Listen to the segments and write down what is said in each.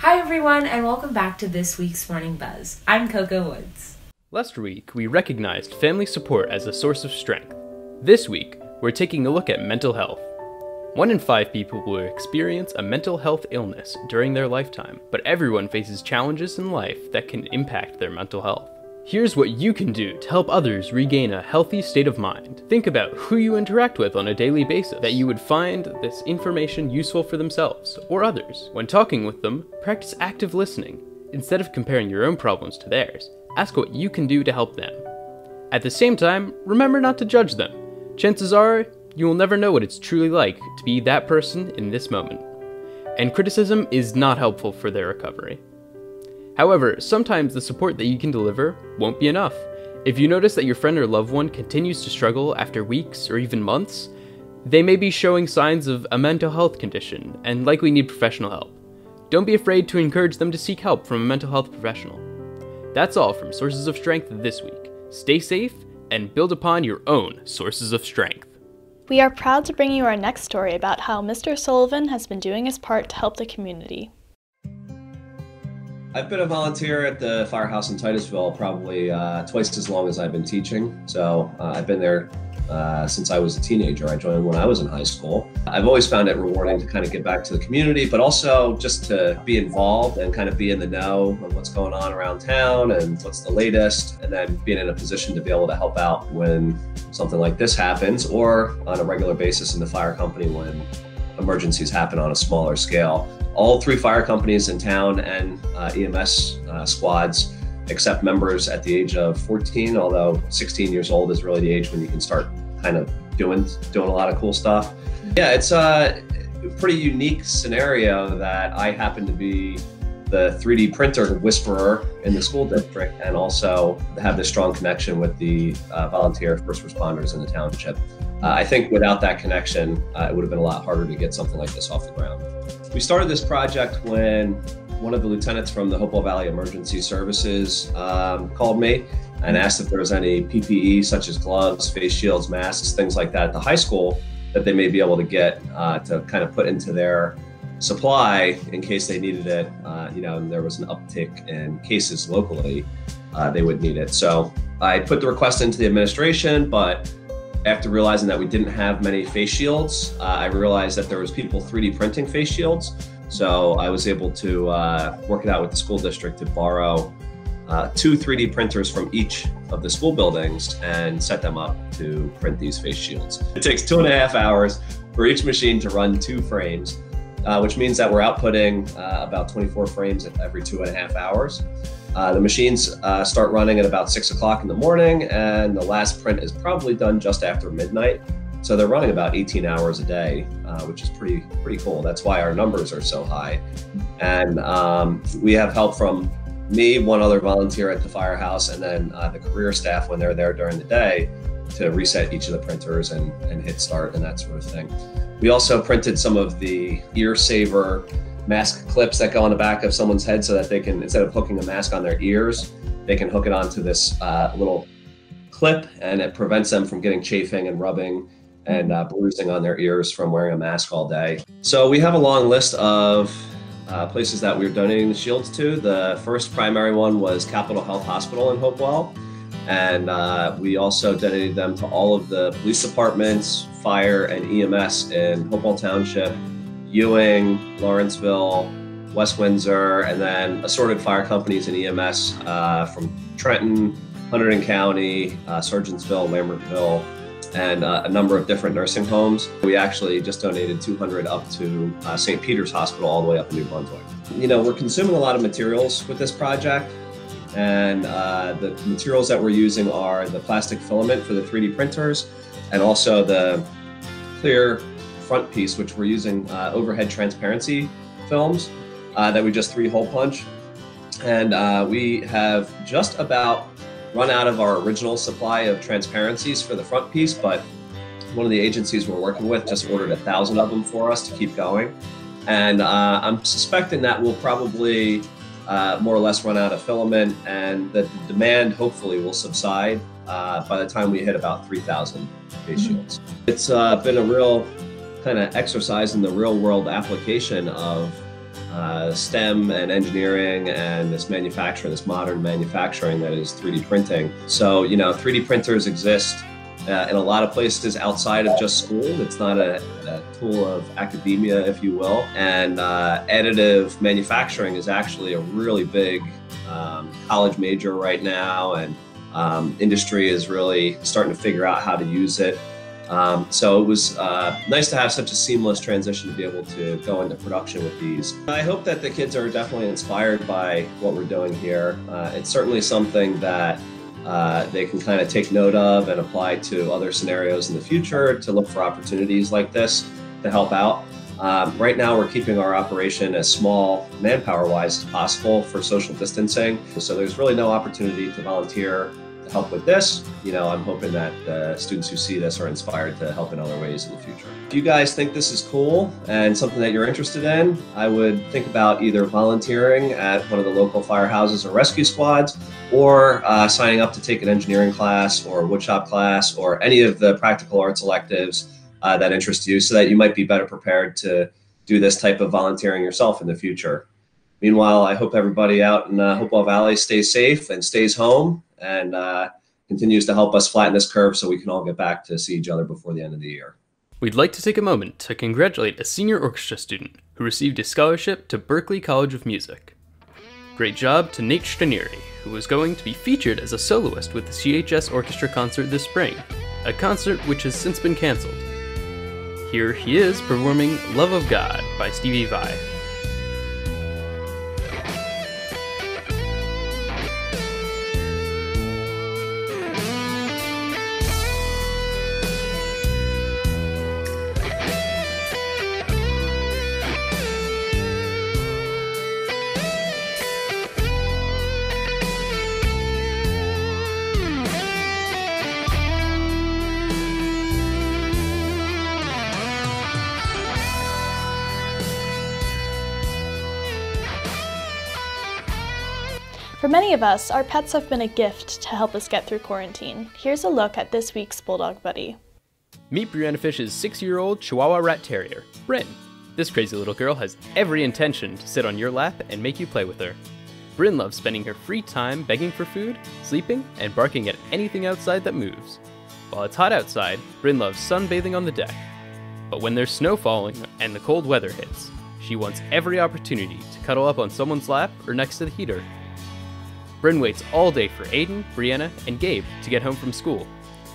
Hi everyone, and welcome back to this week's Morning Buzz. I'm Coco Woods. Last week, we recognized family support as a source of strength. This week, we're taking a look at mental health. 1 in 5 people will experience a mental health illness during their lifetime, but everyone faces challenges in life that can impact their mental health. Here's what you can do to help others regain a healthy state of mind. Think about who you interact with on a daily basis, that you would find this information useful for themselves or others. When talking with them, practice active listening. Instead of comparing your own problems to theirs, ask what you can do to help them. At the same time, remember not to judge them. Chances are, you will never know what it's truly like to be that person in this moment. And criticism is not helpful for their recovery. However, sometimes the support that you can deliver won't be enough. If you notice that your friend or loved one continues to struggle after weeks or even months, they may be showing signs of a mental health condition and likely need professional help. Don't be afraid to encourage them to seek help from a mental health professional. That's all from Sources of Strength this week. Stay safe and build upon your own sources of strength. We are proud to bring you our next story about how Mr. Sullivan has been doing his part to help the community. I've been a volunteer at the firehouse in Titusville probably twice as long as I've been teaching. So I've been there since I was a teenager. I joined when I was in high school. I've always found it rewarding to kind of give back to the community, but also just to be involved and kind of be in the know of what's going on around town and what's the latest, and then being in a position to be able to help out when something like this happens, or on a regular basis in the fire company when emergencies happen on a smaller scale. All 3 fire companies in town and EMS squads accept members at the age of 14, although 16 years old is really the age when you can start kind of doing a lot of cool stuff. Yeah, it's a pretty unique scenario that I happen to be the 3D printer whisperer in the school district, and also have this strong connection with the volunteer first responders in the township. I think without that connection, it would have been a lot harder to get something like this off the ground. We started this project when one of the lieutenants from the Hopewell Valley Emergency Services called me and asked if there was any PPE, such as gloves, face shields, masks, things like that at the high school that they may be able to get to kind of put into their supply in case they needed it. And there was an uptick in cases locally, they would need it. So I put the request into the administration, but after realizing that we didn't have many face shields, I realized that there was people 3D printing face shields. So I was able to work it out with the school district to borrow 2 3D printers from each of the school buildings and set them up to print these face shields. It takes 2.5 hours for each machine to run 2 frames, which means that we're outputting about 24 frames every 2.5 hours. The machines start running at about 6 o'clock in the morning, and the last print is probably done just after midnight. So they're running about 18 hours a day, which is pretty cool. That's why our numbers are so high. And we have help from me, one other volunteer at the firehouse, and then the career staff when they're there during the day to reset each of the printers and hit start and that sort of thing. We also printed some of the ear saver mask clips that go on the back of someone's head so that they can, instead of hooking a mask on their ears, they can hook it onto this little clip, and it prevents them from getting chafing and rubbing and bruising on their ears from wearing a mask all day. So we have a long list of places that we're donating the shields to. The first primary one was Capitol Health Hospital in Hopewell, and we also donated them to all of the police departments, fire, and EMS in Hopewell Township, Ewing, Lawrenceville, West Windsor, and then assorted fire companies and EMS from Trenton, Hunterdon County, Sergeantsville, Lambertville, and a number of different nursing homes. We actually just donated 200 up to St. Peter's Hospital all the way up in New Brunswick. We're consuming a lot of materials with this project, and the materials that we're using are the plastic filament for the 3D printers, and also the clear front piece, which we're using overhead transparency films that we just 3-hole punch. And we have just about run out of our original supply of transparencies for the front piece, but one of the agencies we're working with just ordered 1,000 of them for us to keep going. And I'm suspecting that we'll probably more or less run out of filament, and the demand hopefully will subside by the time we hit about 3,000 face shields. It's been a real kind of exercise in the real world application of STEM and engineering and this manufacturing, this modern manufacturing that is 3D printing. So, 3D printers exist in a lot of places outside of just school. It's not a tool of academia, if you will. And additive manufacturing is actually a really big college major right now, and industry is really starting to figure out how to use it. So it was nice to have such a seamless transition to be able to go into production with these. I hope that the kids are definitely inspired by what we're doing here. It's certainly something that they can kind of take note of and apply to other scenarios in the future to look for opportunities like this to help out. Right now, we're keeping our operation as small manpower-wise as possible for social distancing. So there's really no opportunity to volunteer to help with this. I'm hoping that students who see this are inspired to help in other ways in the future. If you guys think this is cool and something that you're interested in, I would think about either volunteering at one of the local firehouses or rescue squads, or signing up to take an engineering class or woodshop class or any of the practical arts electives that interest you, so that you might be better prepared to do this type of volunteering yourself in the future. Meanwhile, I hope everybody out in Hopewell Valley stays safe and stays home and continues to help us flatten this curve so we can all get back to see each other before the end of the year. We'd like to take a moment to congratulate a senior orchestra student who received a scholarship to Berklee College of Music. Great job to Nate Stanieri, who was going to be featured as a soloist with the CHS Orchestra concert this spring, a concert which has since been canceled. Here he is performing Love of God by Stevie Vai. For many of us, our pets have been a gift to help us get through quarantine. Here's a look at this week's Bulldog Buddy. Meet Brianna Fish's 6-year-old Chihuahua Rat Terrier, Bryn. This crazy little girl has every intention to sit on your lap and make you play with her. Bryn loves spending her free time begging for food, sleeping, and barking at anything outside that moves. While it's hot outside, Bryn loves sunbathing on the deck. But when there's snow falling and the cold weather hits, she wants every opportunity to cuddle up on someone's lap or next to the heater. Bryn waits all day for Aiden, Brianna, and Gabe to get home from school.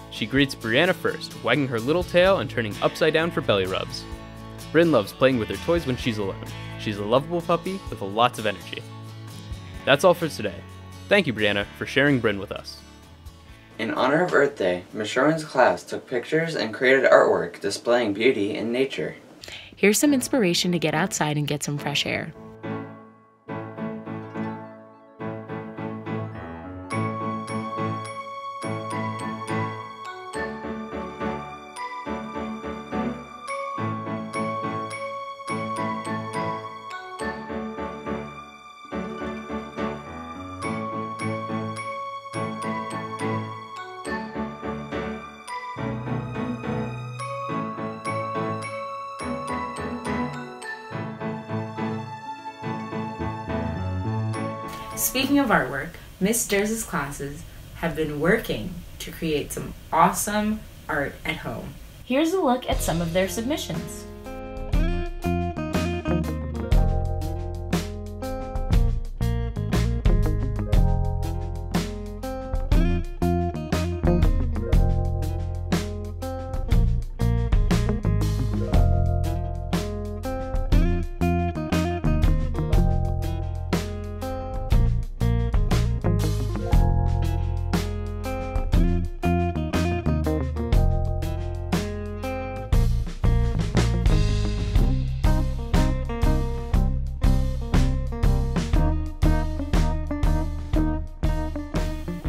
She greets Brianna first, wagging her little tail and turning upside down for belly rubs. Bryn loves playing with her toys when she's alone. She's a lovable puppy with lots of energy. That's all for today. Thank you, Brianna, for sharing Bryn with us. In honor of Earth Day, Ms. Sherman's class took pictures and created artwork displaying beauty in nature. Here's some inspiration to get outside and get some fresh air. Speaking of artwork, Miss Durs's classes have been working to create some awesome art at home. Here's a look at some of their submissions.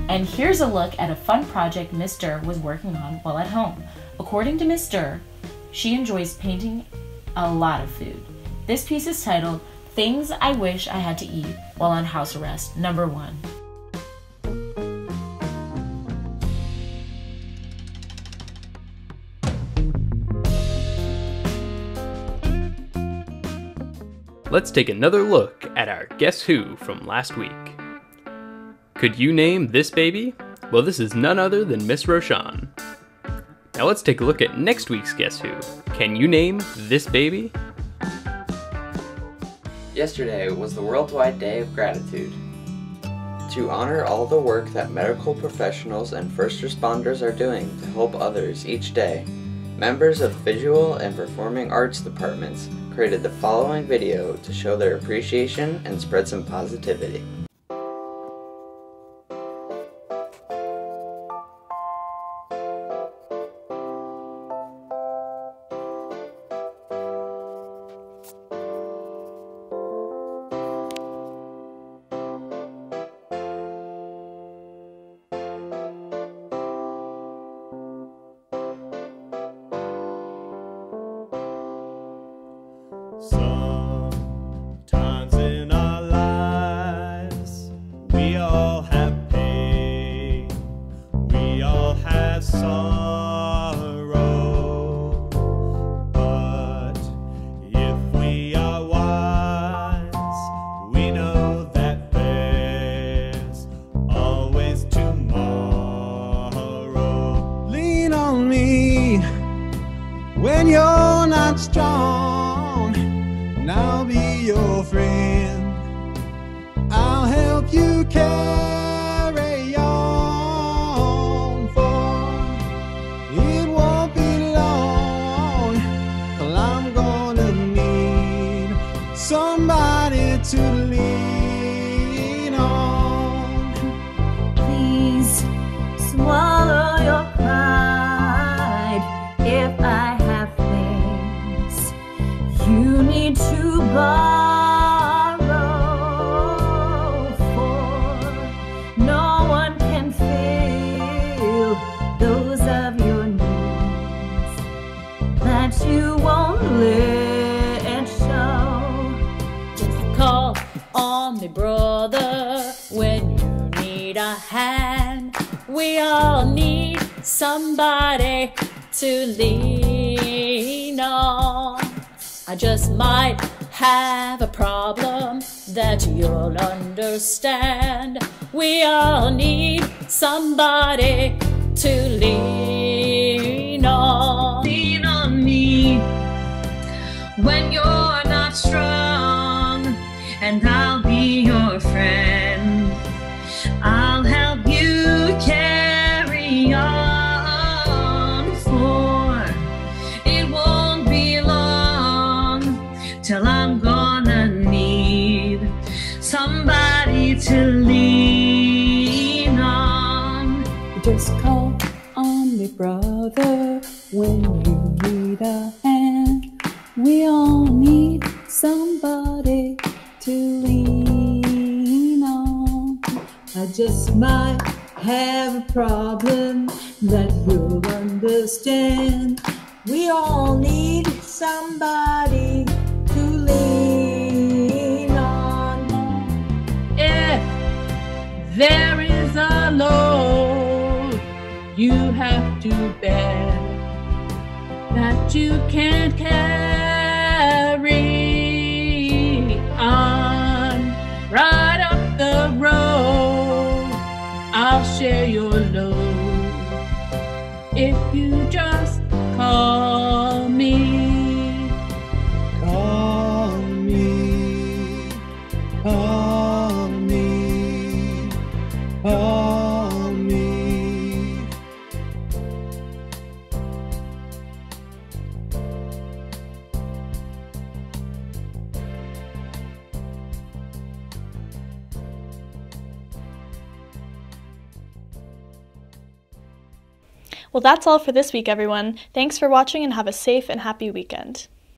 And here's a look at a fun project Miss Dur was working on while at home. According to Miss Dur, she enjoys painting a lot of food. This piece is titled, Things I Wish I Had to Eat While on House Arrest, number 1. let's take another look at our Guess Who from last week. Could you name this baby? Well, this is none other than Miss Roshan. Now let's take a look at next week's Guess Who. Can you name this baby? Yesterday was the Worldwide Day of Gratitude. To honor all the work that medical professionals and first responders are doing to help others each day, members of visual and performing arts departments created the following video to show their appreciation and spread some positivity. Sometimes in our lives, we all have pain, we all have sorrow, but if we are wise, we know that there's always tomorrow. Lean on me when you're not strong, and I'll be your friend. I'll help you carry on, for it won't be long till I'm gonna need somebody to lean on. Please swallow your pride. If I have things you need to borrow, for no one can fill those of your needs that you won't let show. Just call on me, brother, when you need a hand. We all need somebody to lean on. I just might have a problem that you'll understand. We all need somebody to lean on. Lean on me when you're not strong, and I'll be your friend. I'll help you carry on, for it won't be long till I'm gonna need somebody to lean on. Just call on me, brother, when you need a hand. We all need somebody to lean on. I just might have a problem that you'll understand. We all need somebody to lean on. If there is a load you have to bear that you can't carry on, right up the road, I'll share your load if you just call me. Call me, call me, call me. Well, that's all for this week, everyone. Thanks for watching and have a safe and happy weekend.